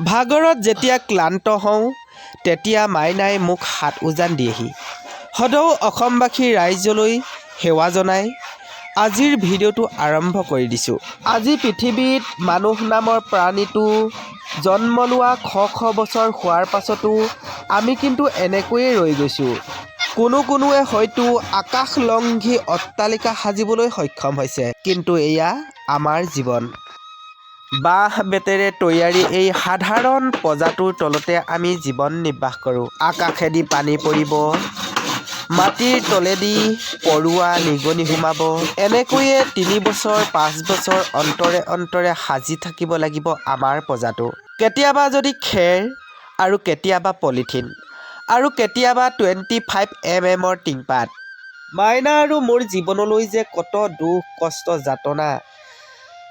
ভাগৰত যেতিয়া ক্লান্ত হওঁ তেতিয়া মাইনাই মোক হাত উজান দিয়েহি। সদৌ অসমবাসী ৰাইজলৈ সেৱা জনাই আজিৰ ভিডিঅ'টো আৰম্ভ কৰি দিছোঁ। আজি পৃথিৱীত মানুহ নামৰ প্ৰাণীটো জন্ম লোৱা শ বছৰ হোৱাৰ পাছতো আমি কিন্তু এনেকৈয়ে ৰৈ গৈছোঁ। কোনোৱে হয়তো আকাশলংঘী অট্টালিকা সাজিবলৈ সক্ষম হৈছে, কিন্তু এয়া আমাৰ জীৱন। বাঁহ বেতেৰে তৈয়াৰী এই সাধাৰণ পঁজাটোৰ তলতে আমি জীৱন নিৰ্বাহ কৰোঁ। আকাশেদি পানী পৰিব, মাটিৰ তলেদি পৰুৱা নিগনি সোমাব, এনেকৈয়ে 3 বছৰ 5 বছৰ অন্তৰে অন্তৰে সাজি থাকিব লাগিব আমাৰ পঁজাটো। কেতিয়াবা যদি খেৰ আৰু কেতিয়াবা পলিথিন আৰু কেতিয়াবা 25 mm টিংপাত। মাইনা আৰু মোৰ জীৱনলৈ যে কত দুখ কষ্ট যাতনা,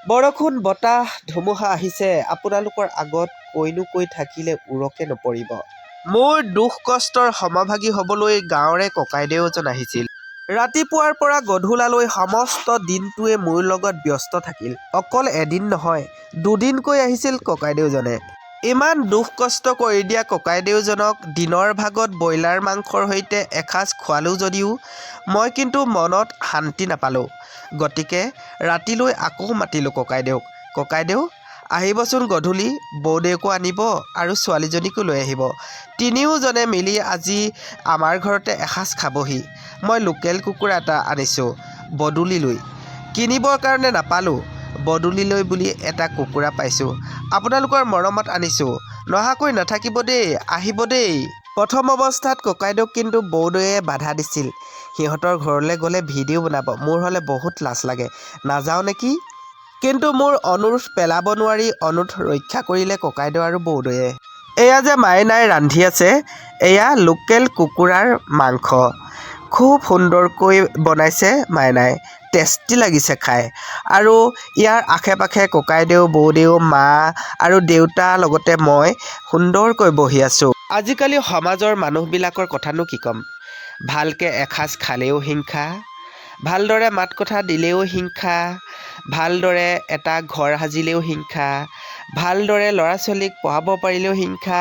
বৰষুণ বতাহ ধুমুহা আহিছে আপোনালোকৰ আগত কৈ থাকিলে উৰকে নপৰিব। মোৰ দুখ কষ্টৰ সমভাগী হ'বলৈ গাঁৱৰে ককাইদেউ এজন আহিছিল। ৰাতিপুৱাৰ পৰা গধূলালৈ সমস্ত দিনটোৱে মোৰ লগত ব্যস্ত থাকিল। অকল এদিন নহয়, 2 দিনকৈ আহিছিল ককাইদেউজনে। ইমান দুখ কষ্ট কৰি দিয়া ককাইদেউজনক দিনৰ ভাগত ব্ৰইলাৰ মাংসৰ সৈতে এসাঁজ খোৱালো যদিও মই কিন্তু মনত শান্তি নাপালোঁ। গতিকে ৰাতিলৈ আকৌ মাতিলোঁ ককাইদেউক। ককাইদেউ আহিবচোন, গধূলি বৌদেউকো আনিব আৰু ছোৱালীজনীকো লৈ আহিব। তিনিওজনে মিলি আজি আমাৰ ঘৰতে এসাঁজ খাবহি। মই লোকেল কুকুৰা এটা আনিছোঁ বদুলিলৈ। কিনিবৰ কাৰণে নাপালোঁ, বদুলিলৈ বুলি এটা কুকুৰা পাইছোঁ। আপোনালোকৰ মৰমত আনিছোঁ, নহাকৈ নাথাকিব দেই, আহিব দেই। প্ৰথম অৱস্থাত ককাইদেউক কিন্তু বৌদেউয়ে বাধা দিছিল। সিহঁতৰ ঘৰলৈ গ'লে ভিডিঅ' বনাব, মোৰ হ'লে বহুত লাজ লাগে, নাযাওঁ নেকি। কিন্তু মোৰ অনুৰোধ পেলাব নোৱাৰি অনুৰোধ ৰক্ষা কৰিলে ককাইদেউ আৰু বৌদেউয়ে। এয়া যে মাইনাই ৰান্ধি আছে, এয়া লোকেল কুকুৰাৰ মাংস। খুব সুন্দৰকৈ বনাইছে মাইনাই, টেষ্টি লাগিছে খাই। আৰু ইয়াৰ আশে পাশে ককাইদেউ বৌদেউ মা আৰু দেউতা লগতে মই সুন্দৰকৈ বহি আছোঁ। আজিকালি সমাজৰ মানুহবিলাকৰ কথানো কি ক'ম। ভালকৈ এসাঁজ খালেও হিংসা, ভালদৰে মাত কথা দিলেও হিংসা, ভালদৰে এটা ঘৰ সাজিলেও হিংসা, ভালদৰে ল'ৰা ছোৱালীক পঢ়াব পাৰিলেও হিংসা,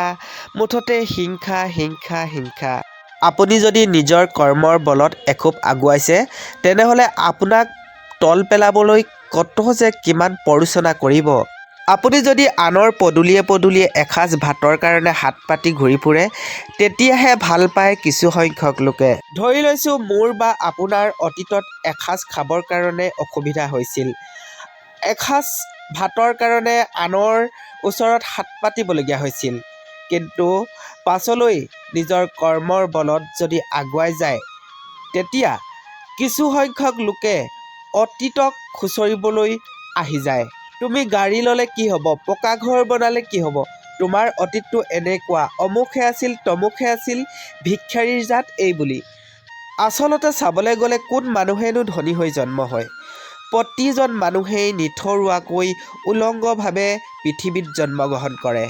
মুঠতে হিংসা হিংসা হিংসা। আপুনি যদি নিজৰ কৰ্মৰ বলত এখোপ আগুৱাইছে তেনেহ'লে আপোনাক তল পেলাবলৈ কত যে কিমান প্ৰৰোচনা কৰিব। আপুনি যদি আনৰ পদূলিয়ে এসাঁজ ভাতৰ কাৰণে হাত পাতি ঘূৰি ফুৰে তেতিয়াহে ভাল পায় কিছুসংখ্যক লোকে। ধৰি লৈছোঁ মোৰ বা আপোনাৰ অতীতত এসাঁজ খাবৰ কাৰণে অসুবিধা হৈছিল। এসাঁজ ভাতৰ কাৰণে আনৰ ওচৰত হাত পাতিবলগীয়া হৈছিল। কিন্তু পাছলৈ নিজৰ কৰ্মৰ বলত যদি আগুৱাই যায় তেতিয়া কিছুসংখ্যক লোকে অতীতক খুচৰিবলৈ আহি যায়। তুমি গাড়ী ল'লে কি হ'ব, পকা ঘৰ বনালে কি হ'ব, তোমাৰ অতীতটো এনেকুৱা, অমুকহে আছিল তমুকহে আছিল, ভিক্ষাৰীৰ জাত এই বুলি। আচলতে চাবলৈ গ'লে কোন মানুহেনো ধনী হৈ জন্ম হয়। প্ৰতিজন মানুহেই নিথৰুৱাকৈ উলংগভাৱে পৃথিৱীত জন্মগ্ৰহণ কৰে।